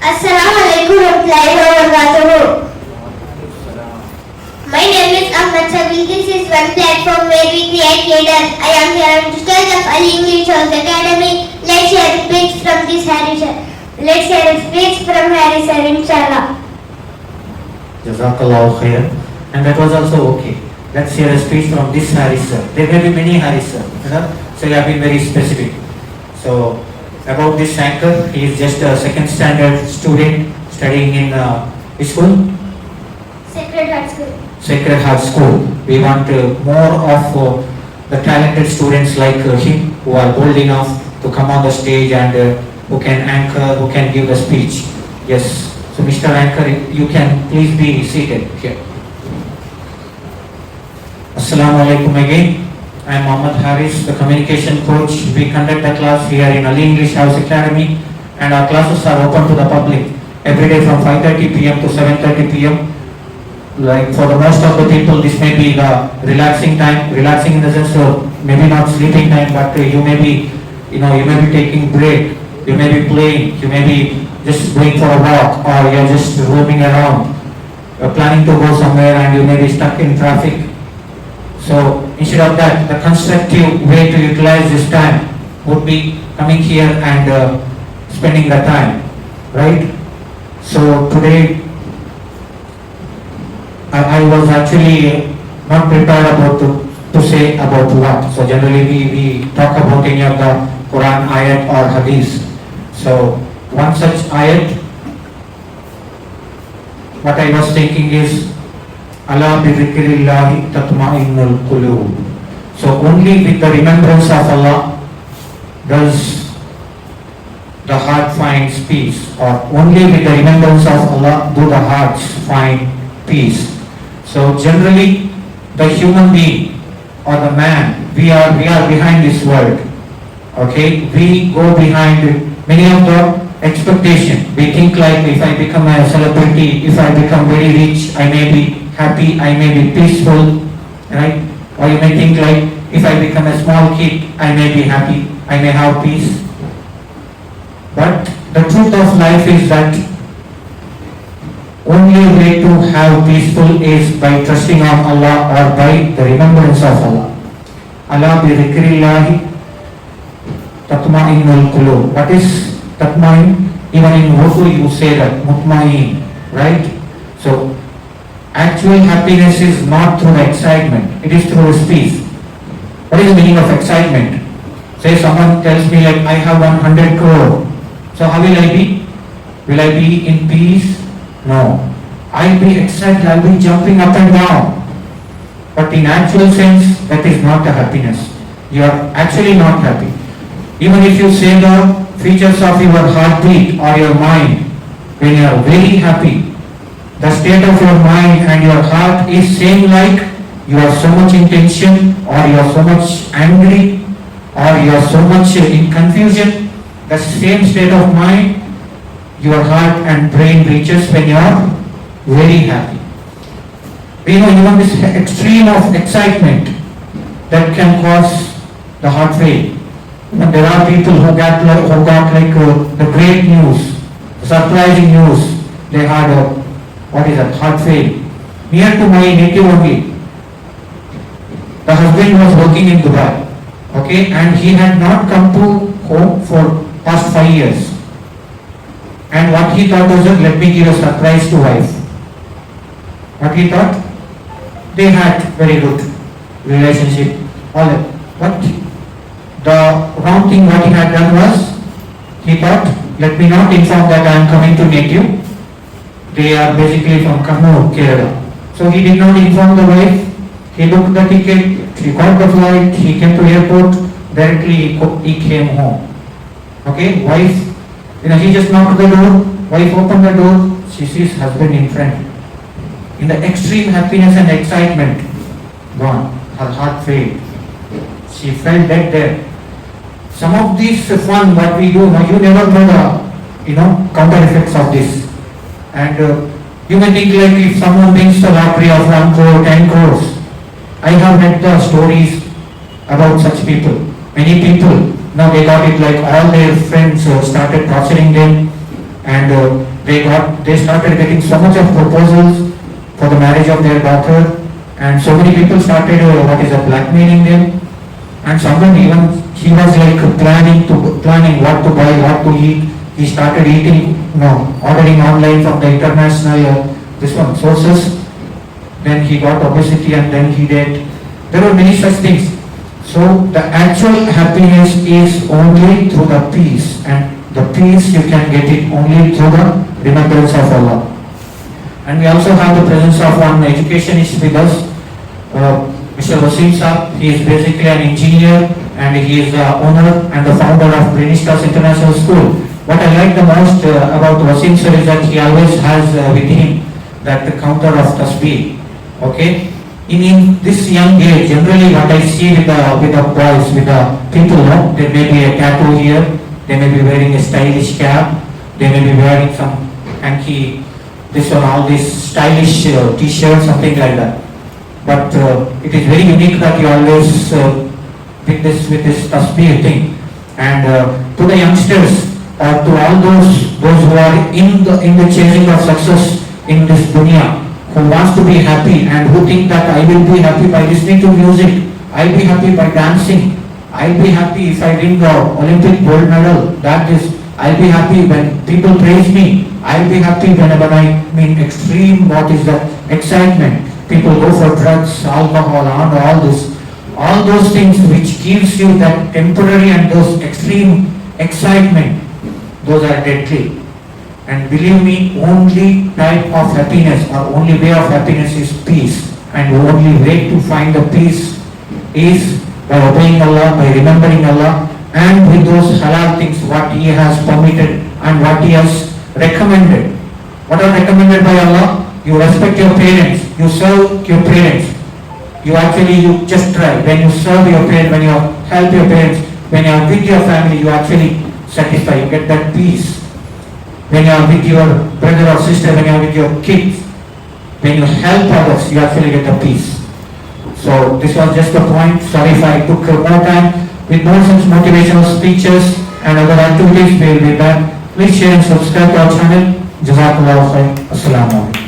Assalamu alaikum warahmatullahi wabarakatuh. My name is Ahmad Sabil. This is one platform where we create leaders. I am here on the stage of Ali English House Academy. Let's hear a speech from this Harry sir. Let's hear a speech from Harry sir, inshallah. Jazakallah khair. And that was also okay. Let's hear a speech from this Harry sir. There may be many Harry sir, so you have been very specific. So about this anchor, he is just a second standard student studying in which school? Sacred Heart School. Sacred Heart School. We want more of the talented students like him who are bold enough to come on the stage and who can anchor, who can give the speech. Yes. So Mr. Anchor, you can please be seated here. Assalamu alaikum again. I am Mohammed Haris, the communication coach. We conduct the class here in Ali English House Academy, and our classes are open to the public every day from 5:30 p.m. to 7:30 p.m. Like for the most of the people, this may be the relaxing time, relaxing in the sense of maybe not sleeping time, but you may be, you may be taking break, you may be playing, you may be just going for a walk, or you're just roaming around, you're planning to go somewhere and you may be stuck in traffic. So instead of that, the constructive way to utilize this time would be coming here and spending the time, right? So today, I was actually not prepared about to say about what. So generally we talk about any of the Quran ayat or hadith. So one such ayat, what I was thinking is, Allah bi dhikrillahi tatma'innul qulub. So only with the remembrance of Allah does the heart finds peace, or only with the remembrance of Allah do the hearts find peace. So generally the human being or the man, we are behind this world. Okay, we go behind many of the expectation. We think like, if I become a celebrity, if I become very rich, I may be happy, I may be peaceful, right? Or you may think like, if I become a small kid, I may be happy, I may have peace. But the truth of life is that only way to have peaceful is by trusting on Allah or by the remembrance of Allah. Allah bi dhikrillahi tatma'innul qulub. What is tatma'in? Even in Urdu you say that, mutma'in, right? So actual happiness is not through excitement, it is through peace. What is the meaning of excitement? Say someone tells me like, I have 100 crore. So how will I be? Will I be in peace? No. I'll be excited, I'll be jumping up and down. But in actual sense, that is not a happiness. You are actually not happy. Even if you say the features of your heartbeat or your mind, when you are very happy, the state of your mind and your heart is same like you are so much in tension, or you are so much angry, or you are so much in confusion. The same state of mind your heart and brain reaches when you are very happy. We know even this extreme of excitement that can cause the heart fail. And there are people who got the great news, surprising news. They had heart fail. Near to my native only. The husband was working in Dubai, okay, and he had not come to home for past 5 years. And what he thought was that, let me give a surprise to wife. What he thought? They had very good relationship, all that. But the wrong thing what he had done was, he thought, let me not inform that I am coming to native. They are basically from Kannur, Kerala. So he did not inform the wife. He booked the ticket, he got the flight, he came to airport, directly he came home. Okay, wife, he just knocked the door, wife opened the door, she sees husband in front. In the extreme happiness and excitement, gone, her heart failed. She fell dead there. Some of these fun what we do, you never know the counter effects of this. And you may think like, if someone wins the lottery of 1 crore, 10 crores, I have read the stories about such people. Many people, now they got it like all their friends started torturing them, and they started getting so much of proposals for the marriage of their daughter, and so many people started blackmailing them, and someone even, he was like planning what to buy, what to eat. He started eating, ordering online from the international sources. Then he got obesity, and then he did. There were many such things. So the actual happiness is only through the peace, and the peace you can get it only through the remembrance of Allah. And we also have the presence of one educationist with us, Mr. Wasim Saab. He is basically an engineer, and he is the owner and the founder of Brenistas International School. What I like the most about Wasim sir is that he always has with him that the counter of tasbih. Okay? In this young age, generally what I see with the boys, with the people, there may be a tattoo here, they may be wearing a stylish cap, they may be wearing some hanky, this or all this stylish t-shirt, something like that. But it is very unique that you always with this tasbih thing. And to the youngsters, or to all those who are in the chasing of success in this dunya, who wants to be happy and who think that I will be happy by listening to music, I'll be happy by dancing, I'll be happy if I win the Olympic gold medal, that is, I'll be happy when people praise me, I'll be happy whenever I mean extreme, what is that, excitement, people go for drugs, alcohol, and all those things which gives you that temporary and those extreme excitement, those are deadly. And believe me, only type of happiness or only way of happiness is peace. And the only way to find the peace is by obeying Allah, by remembering Allah, and with those halal things, what He has permitted and what He has recommended. What are recommended by Allah? You respect your parents, you serve your parents. You just try. When you serve your parents, when you help your parents, when you are with your family, you actually satisfy, you get that peace. When you are with your brother or sister, when you are with your kids, when you help others, you actually get the peace. So this was just the point. Sorry if I took more time. With more such motivational speeches and other activities, we will be back. Please share and subscribe to our channel. Jazakallah khair. Assalamu alaikum.